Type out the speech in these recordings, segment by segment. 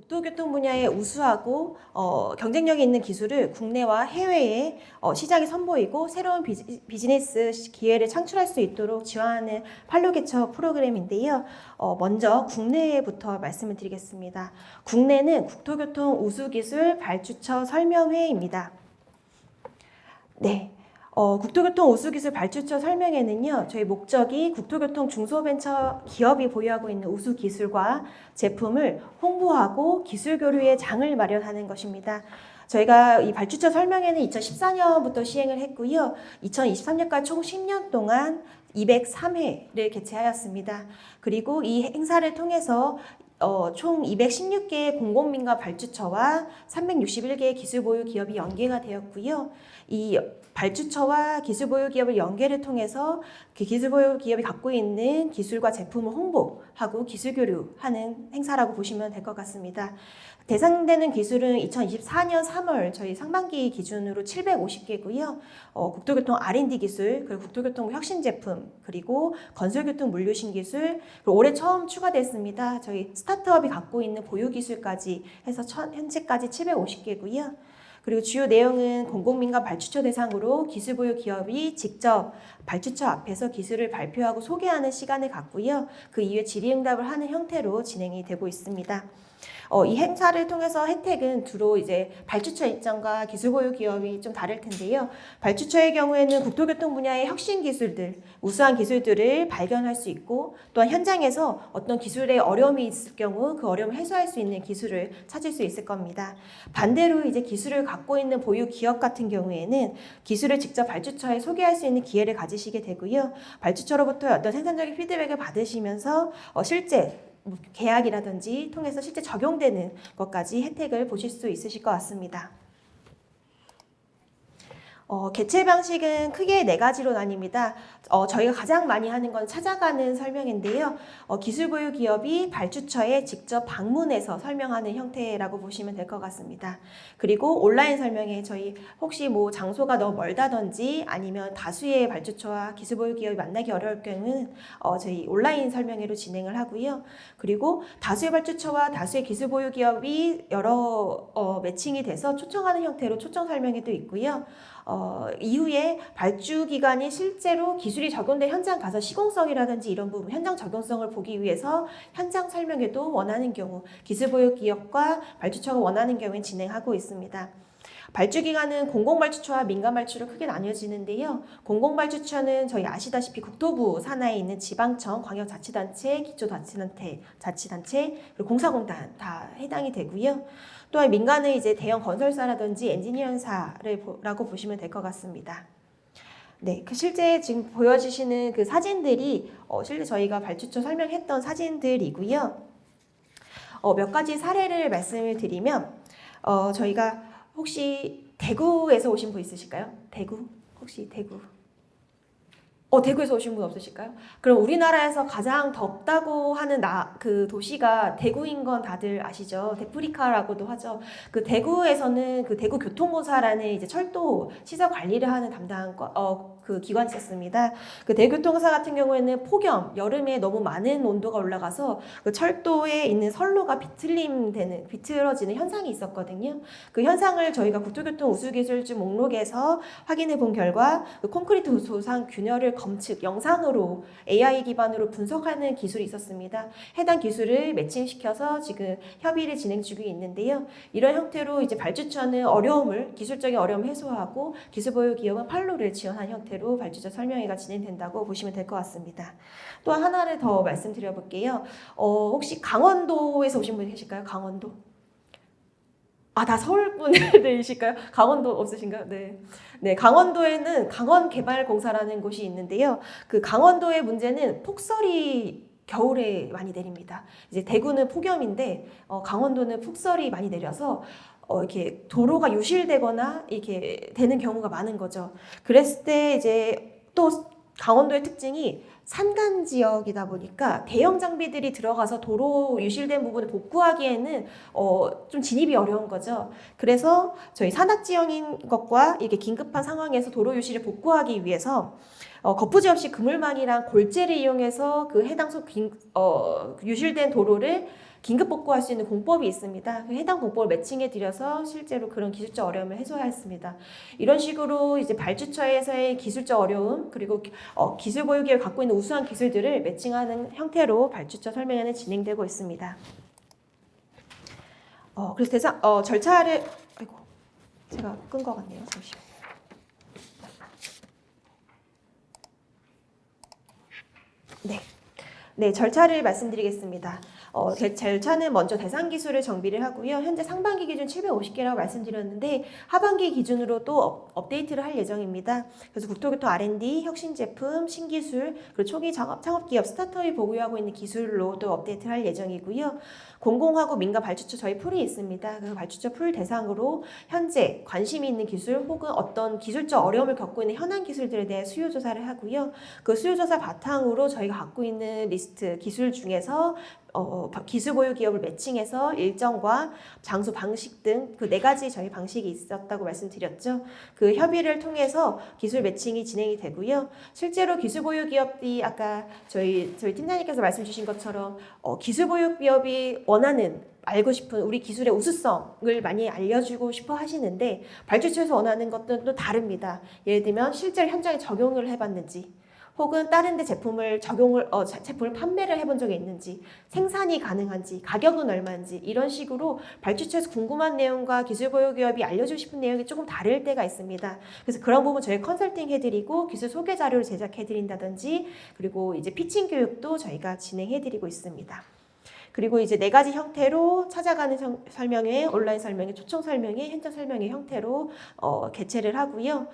국토교통 분야에 우수하고 경쟁력이 있는 기술을 국내와 해외에 시장에 선보이고 새로운 비즈니스 기회를 창출할 수 있도록 지원하는 판로개척 프로그램인데요. 먼저 국내부터 말씀을 드리겠습니다. 국내는 국토교통 우수기술 발주처 설명회입니다. 네. 국토교통 우수기술 발주처 설명회는요, 저희 목적이 국토교통 중소벤처 기업이 보유하고 있는 우수기술과 제품을 홍보하고 기술 교류의 장을 마련하는 것입니다. 저희가 이 발주처 설명회는 2014년부터 시행을 했고요. 2023년까지 총 10년 동안 203회를 개최하였습니다. 그리고 이 행사를 통해서 총 216개의 공공민간 발주처와 361개의 기술보유 기업이 연계가 되었고요. 이 발주처와 기술보유 기업의 연계를 통해서 그 기술보유 기업이 갖고 있는 기술과 제품을 홍보하고 기술 교류하는 행사라고 보시면 될 것 같습니다. 대상되는 기술은 2024년 3월 저희 상반기 기준으로 750개고요. 국토교통 R&D 기술, 그리고 국토교통 혁신 제품, 그리고 건설교통 물류 신기술, 그리고 올해 처음 추가됐습니다. 저희 스타트업이 갖고 있는 보유 기술까지 해서 현재까지 750개고요. 그리고 주요 내용은 공공민간 발주처 대상으로 기술보유 기업이 직접 발주처 앞에서 기술을 발표하고 소개하는 시간을 갖고요. 그 이후에 질의응답을 하는 형태로 진행이 되고 있습니다. 이 행사를 통해서 혜택은 주로 이제 발주처 입장과 기술보유 기업이 좀 다를 텐데요. 발주처의 경우에는 국토교통 분야의 혁신 기술들, 우수한 기술들을 발견할 수 있고, 또한 현장에서 어떤 기술에 어려움이 있을 경우 그 어려움을 해소할 수 있는 기술을 찾을 수 있을 겁니다. 반대로 이제 기술을 갖고 있는 보유 기업 같은 경우에는 기술을 직접 발주처에 소개할 수 있는 기회를 가지시게 되고요. 발주처로부터 어떤 생산적인 피드백을 받으시면서 실제 계약이라든지 통해서 실제 적용되는 것까지 혜택을 보실 수 있으실 것 같습니다. 개최 방식은 크게 4가지로 나뉩니다. 저희가 가장 많이 하는 건 찾아가는 설명인데요. 기술보유 기업이 발주처에 직접 방문해서 설명하는 형태라고 보시면 될 것 같습니다. 그리고 온라인 설명회 저희 혹시 뭐 장소가 너무 멀다든지 아니면 다수의 발주처와 기술보유 기업이 만나기 어려울 경우는 저희 온라인 설명회로 진행을 하고요. 그리고 다수의 발주처와 다수의 기술보유 기업이 여러 매칭이 돼서 초청하는 형태로 초청 설명회도 있고요. 이후에 발주 기관이 실제로 기술이 적용된 현장 가서 시공성이라든지 이런 부분, 현장 적용성을 보기 위해서 현장 설명회도 원하는 경우, 기술보유 기업과 발주처가 원하는 경우에 진행하고 있습니다. 발주기관은 공공발주처와 민간발주로 크게 나뉘어지는데요. 공공발주처는 저희 아시다시피 국토부 산하에 있는 지방청, 광역자치단체, 기초자치단체, 그리고 공사공단 다 해당이 되고요. 또한 민간은 이제 대형 건설사라든지 엔지니어사라고 보시면 될 것 같습니다. 네, 그 실제 지금 보여주시는 그 사진들이 실제 저희가 발주처 설명했던 사진들이고요. 몇 가지 사례를 말씀을 드리면 저희가 혹시 대구에서 오신 분 있으실까요? 대구? 혹시 대구? 대구에서 오신 분 없으실까요? 그럼 우리나라에서 가장 덥다고 하는 그 도시가 대구인 건 다들 아시죠? 데프리카라고도 하죠. 그 대구에서는 그 대구교통공사라는 이제 철도 시설 관리를 하는 담당 그 기관이 있었습니다. 그 대교통사 같은 경우에는 폭염, 여름에 너무 많은 온도가 올라가서 그 철도에 있는 선로가 비틀어지는 현상이 있었거든요. 그 현상을 저희가 국토교통 우수기술주 목록에서 확인해 본 결과 그 콘크리트 조상 균열을 검측, 영상으로 AI 기반으로 분석하는 기술이 있었습니다. 해당 기술을 매칭시켜서 지금 협의를 진행 중에 있는데요. 이런 형태로 이제 발주처는 기술적인 어려움을 해소하고 기술보유 기업은 판로를 지원한 형태로 발주처 설명회가 진행된다고 보시면 될 것 같습니다. 또 하나를 더 말씀드려 볼게요. 혹시 강원도에서 오신 분 계실까요? 강원도? 다 서울 분들이실까요? 강원도 없으신가요? 네. 네, 강원도에는 강원개발공사라는 곳이 있는데요. 그 강원도의 문제는 폭설이 겨울에 많이 내립니다. 이제 대구는 폭염인데 강원도는 폭설이 많이 내려서 이렇게 도로가 유실되거나 이렇게 되는 경우가 많은 거죠. 그랬을 때 이제 또 강원도의 특징이 산간 지역이다 보니까 대형 장비들이 들어가서 도로 유실된 부분을 복구하기에는 좀 진입이 어려운 거죠. 그래서 저희 산악 지형인 것과 이렇게 긴급한 상황에서 도로 유실을 복구하기 위해서 거푸지 없이 그물망이랑 골재를 이용해서 그 해당 유실된 도로를 긴급 복구할 수 있는 공법이 있습니다. 그 해당 공법을 매칭해 드려서 실제로 그런 기술적 어려움을 해소하였습니다. 이런 식으로 이제 발주처에서의 기술적 어려움 그리고 기술 보유기업이 갖고 있는 우수한 기술들을 매칭하는 형태로 발주처 설명회는 진행되고 있습니다. 그래서 절차를 아이고 제가 끈 것 같네요. 잠시만요. 네, 절차를 말씀드리겠습니다. 절차는 먼저 대상 기술을 정비를 하고요. 현재 상반기 기준 750개라고 말씀드렸는데 하반기 기준으로 또 업데이트를 할 예정입니다. 그래서 국토교통 R&D, 혁신 제품, 신기술, 그리고 초기 창업기업 스타트업이 보유하고 있는 기술로 또 업데이트를 할 예정이고요. 공공하고 민간 발주처 저희 풀이 있습니다. 그 발주처 풀 대상으로 현재 관심이 있는 기술 혹은 어떤 기술적 어려움을 겪고 있는 현안 기술들에 대해 수요 조사를 하고요. 그 수요 조사 바탕으로 저희가 갖고 있는 리스트 기술 중에서 기술 보유 기업을 매칭해서 일정과 장소 방식 등 그 4가지 저희 방식이 있었다고 말씀드렸죠. 그 협의를 통해서 기술 매칭이 진행이 되고요. 실제로 기술 보유 기업이 아까 저희 팀장님께서 말씀 주신 것처럼 기술 보유 기업이 원하는 알고 싶은 우리 기술의 우수성을 많이 알려주고 싶어 하시는데 발주처에서 원하는 것들은 또 다릅니다. 예를 들면 실제로 현장에 적용을 해봤는지 혹은 다른 데 제품을 제품을 판매를 해본 적이 있는지, 생산이 가능한지, 가격은 얼마인지 이런 식으로 발주처에서 궁금한 내용과 기술 보유 기업이 알려주고 싶은 내용이 조금 다를 때가 있습니다. 그래서 그런 부분 저희 컨설팅 해드리고 기술 소개 자료를 제작해드린다든지 그리고 이제 피칭 교육도 저희가 진행해드리고 있습니다. 그리고 이제 4가지 형태로 찾아가는 설명회, 온라인 설명회, 초청 설명회, 현장 설명회 형태로 개최를 하고요.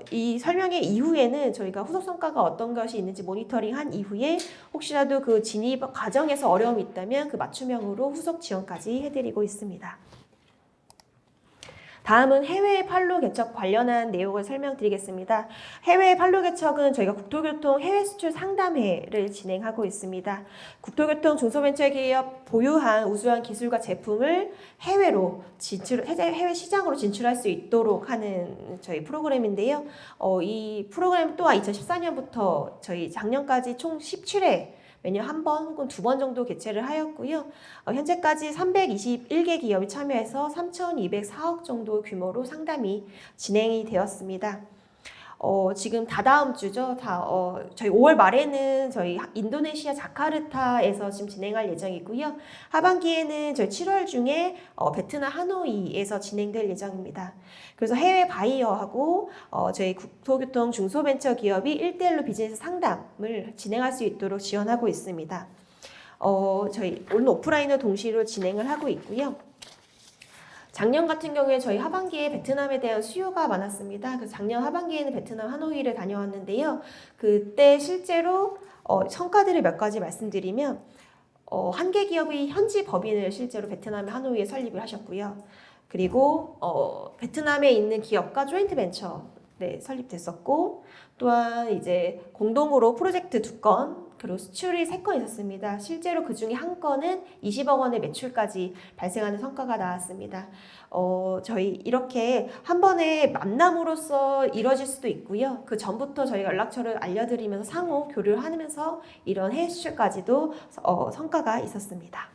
이 설명회 이후에는 저희가 후속 성과가 어떤 것이 있는지 모니터링한 이후에 혹시라도 그 진입 과정에서 어려움이 있다면 그 맞춤형으로 후속 지원까지 해드리고 있습니다. 다음은 해외 판로 개척 관련한 내용을 설명드리겠습니다. 해외 판로 개척은 저희가 국토교통 해외 수출 상담회를 진행하고 있습니다. 국토교통 중소벤처기업 보유한 우수한 기술과 제품을 해외로 해외 시장으로 진출할 수 있도록 하는 저희 프로그램인데요. 이 프로그램 또한 2014년부터 저희 작년까지 총 17회 매년 한 번 혹은 2번 정도 개최를 하였고요. 현재까지 321개 기업이 참여해서 3,204억 정도 규모로 상담이 진행이 되었습니다. 지금 다다음 주죠. 저희 5월 말에는 저희 인도네시아 자카르타에서 지금 진행할 예정이고요. 하반기에는 저희 7월 중에 베트남 하노이에서 진행될 예정입니다. 그래서 해외 바이어하고 저희 국토교통 중소벤처기업이 1대1로 비즈니스 상담을 진행할 수 있도록 지원하고 있습니다. 저희 오늘 오프라인을 동시로 진행을 하고 있고요. 작년 같은 경우에 저희 하반기에 베트남에 대한 수요가 많았습니다. 그래서 작년 하반기에는 베트남 하노이를 다녀왔는데요. 그때 실제로 성과들을 몇 가지 말씀드리면 한 개 기업이 현지 법인을 실제로 베트남 하노이에 설립을 하셨고요. 그리고 베트남에 있는 기업과 조인트 벤처 설립됐었고 또한 이제 공동으로 프로젝트 2건 그리고 수출이 3건 있었습니다. 실제로 그 중에 한 건은 20억 원의 매출까지 발생하는 성과가 나왔습니다. 저희 이렇게 한 번에 만남으로써 이루어질 수도 있고요. 그 전부터 저희가 연락처를 알려드리면서 상호 교류를 하면서 이런 해외 수출까지도 성과가 있었습니다.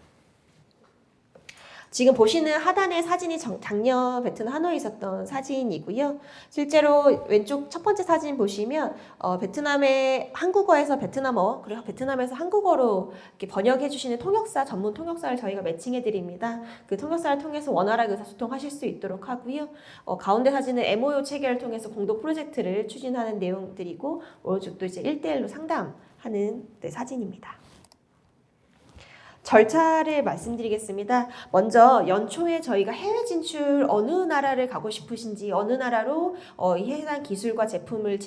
지금 보시는 하단의 사진이 작년 베트남 하노이에 있었던 사진이고요. 실제로 왼쪽 첫 번째 사진 보시면 베트남의 한국어에서 베트남어 그리고 베트남에서 한국어로 이렇게 번역해 주시는 통역사 전문 통역사를 저희가 매칭해 드립니다. 그 통역사를 통해서 원활하게 의사소통하실 수 있도록 하고요. 가운데 사진은 MOU 체결을 통해서 공동 프로젝트를 추진하는 내용들이고 오른쪽도 이제 1대1로 상담하는 사진입니다. 절차를 말씀드리겠습니다. 먼저 연초에 저희가 해외 진출 어느 나라를 가고 싶으신지 어느 나라로 해당 기술과 제품을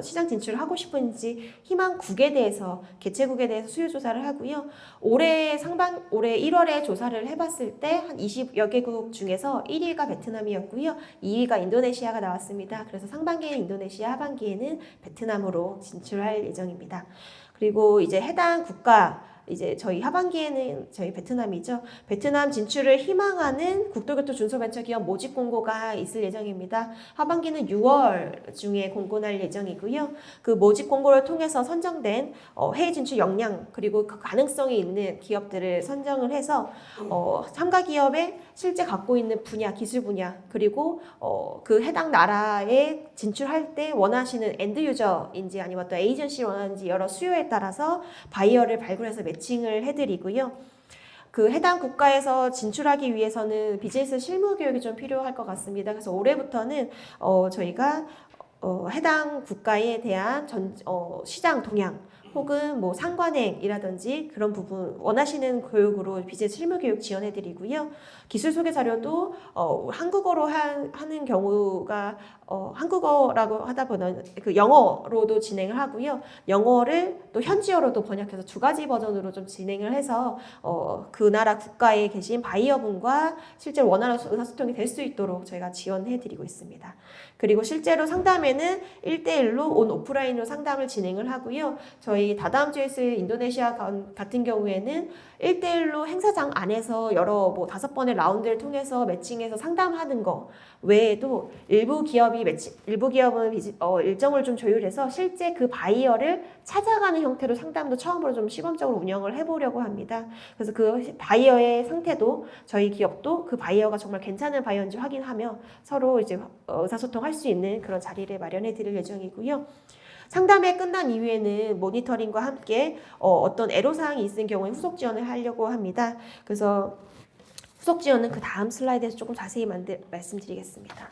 시장 진출하고 싶은지 희망국에 대해서 개최국에 대해서 수요 조사를 하고요. 올해 1월에 조사를 해봤을 때 한 20여 개국 중에서 1위가 베트남이었고요. 2위가 인도네시아가 나왔습니다. 그래서 상반기에는 인도네시아, 하반기에는 베트남으로 진출할 예정입니다. 그리고 이제 해당 국가 이제 저희 하반기에는 저희 베트남이죠. 베트남 진출을 희망하는 국토교토 중소벤처기업 모집 공고가 있을 예정입니다. 하반기는 6월 중에 공고날 예정이고요. 그 모집 공고를 통해서 선정된 해외 진출 역량 그리고 그 가능성이 있는 기업들을 선정을 해서 참가 기업의 실제 갖고 있는 분야, 기술 분야 그리고 그 해당 나라에 진출할 때 원하시는 엔드 유저인지 아니면 또 에이전시를 원하는지 여러 수요에 따라서 바이어를 발굴해서 매칭을 해드리고요. 그 해당 국가에서 진출하기 위해서는 비즈니스 실무 교육이 좀 필요할 것 같습니다. 그래서 올해부터는 저희가 해당 국가에 대한 시장 동향 혹은 뭐 상관행이라든지 그런 부분 원하시는 교육으로 비즈니스 실무 교육 지원해드리고요. 기술 소개 자료도 한국어로 하는 경우가 한국어라고 하다 보면 그 영어로도 진행을 하고요. 영어를 또 현지어로도 번역해서 두 가지 버전으로 좀 진행을 해서 그 나라 국가에 계신 바이어분과 실제로 원하는 의사소통이 될 수 있도록 저희가 지원해드리고 있습니다. 그리고 실제로 상담에는 1대1로 오프라인으로 상담을 진행을 하고요. 저희 다다음 주에 있을 인도네시아 같은 경우에는 1대1로 행사장 안에서 여러 뭐 5번의 라운드를 통해서 매칭해서 상담하는 거 외에도 일부 기업은 일정을 좀 조율해서 실제 그 바이어를 찾아가는 형태로 상담도 처음으로 좀 시범적으로 운영을 해보려고 합니다. 그래서 그 바이어의 상태도 저희 기업도 그 바이어가 정말 괜찮은 바이어인지 확인하며 서로 이제 의사소통할 수 있는 그런 자리를 마련해 드릴 예정이고요. 상담회 끝난 이후에는 모니터링과 함께 어떤 애로사항이 있을 경우에 후속 지원을 하려고 합니다. 그래서 후속 지원은 그 다음 슬라이드에서 조금 자세히 말씀드리겠습니다.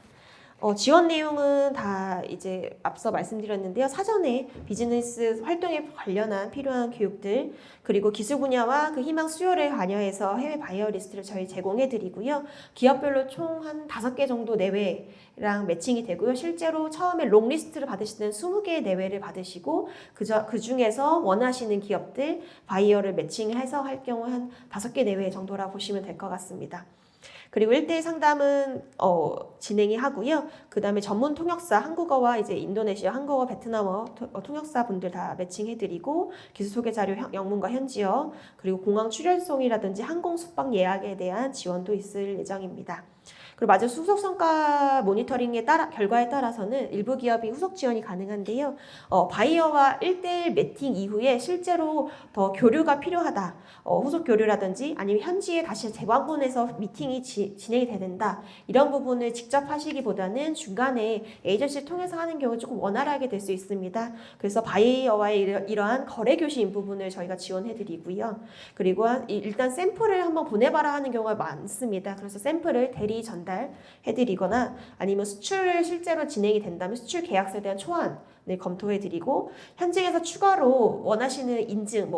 지원 내용은 다 이제 앞서 말씀드렸는데요. 사전에 비즈니스 활동에 관련한 필요한 교육들 그리고 기술 분야와 그 희망 수요를 반영해서 해외 바이어 리스트를 저희 제공해 드리고요. 기업별로 총 한 5개 정도 내외랑 매칭이 되고요. 실제로 처음에 롱리스트를 받으실 때는 20개의 내외를 받으시고 그 중에서 원하시는 기업들 바이어를 매칭해서 할 경우 한 5개 내외 정도라 보시면 될 것 같습니다. 그리고 1대1 상담은 진행이 하고요. 그 다음에 전문 통역사, 한국어와 이제 인도네시아, 한국어, 베트남어 통역사 분들 다 매칭해드리고 기술 소개 자료 영문과 현지어 그리고 공항 출연송이라든지 항공 숙박 예약에 대한 지원도 있을 예정입니다. 그리고 마저 후속 성과 모니터링의 결과에 따라서는 일부 기업이 후속 지원이 가능한데요. 바이어와 1대1 매팅 이후에 실제로 더 교류가 필요하다. 후속 교류라든지 아니면 현지에 다시 재방문해서 미팅이 진행이 된다. 이런 부분을 직접 하시기보다는 중간에 에이전시를 통해서 하는 경우 조금 원활하게 될 수 있습니다. 그래서 바이어와의 이러한 거래 교신 부분을 저희가 지원해드리고요. 그리고 일단 샘플을 한번 보내봐라 하는 경우가 많습니다. 그래서 샘플을 대리 전달해드리거나 아니면 수출을 실제로 진행이 된다면 수출 계약서에 대한 초안을 검토해드리고 현직에서 추가로 원하시는 인증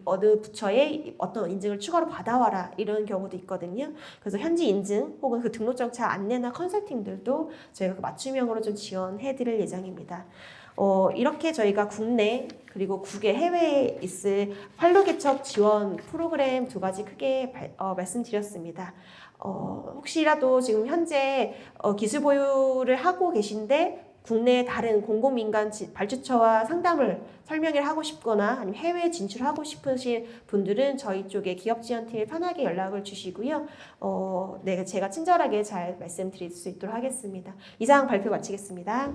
어느 부처에 어떤 인증을 추가로 받아와라 이런 경우도 있거든요. 그래서 현지 인증 혹은 그 등록정차 안내나 컨설팅들도 저희가 맞춤형으로 좀 지원해드릴 예정입니다. 이렇게 저희가 국내 그리고 국외 해외에 있을 판로개척 지원 프로그램 2가지 크게 말씀드렸습니다. 혹시라도 지금 현재 기술 보유를 하고 계신데 국내 다른 공공민간 발주처와 상담을 설명을 하고 싶거나 아니면 해외 진출하고 싶으신 분들은 저희 쪽에 기업지원팀에 편하게 연락을 주시고요. 네, 제가 친절하게 잘 말씀드릴 수 있도록 하겠습니다. 이상 발표 마치겠습니다.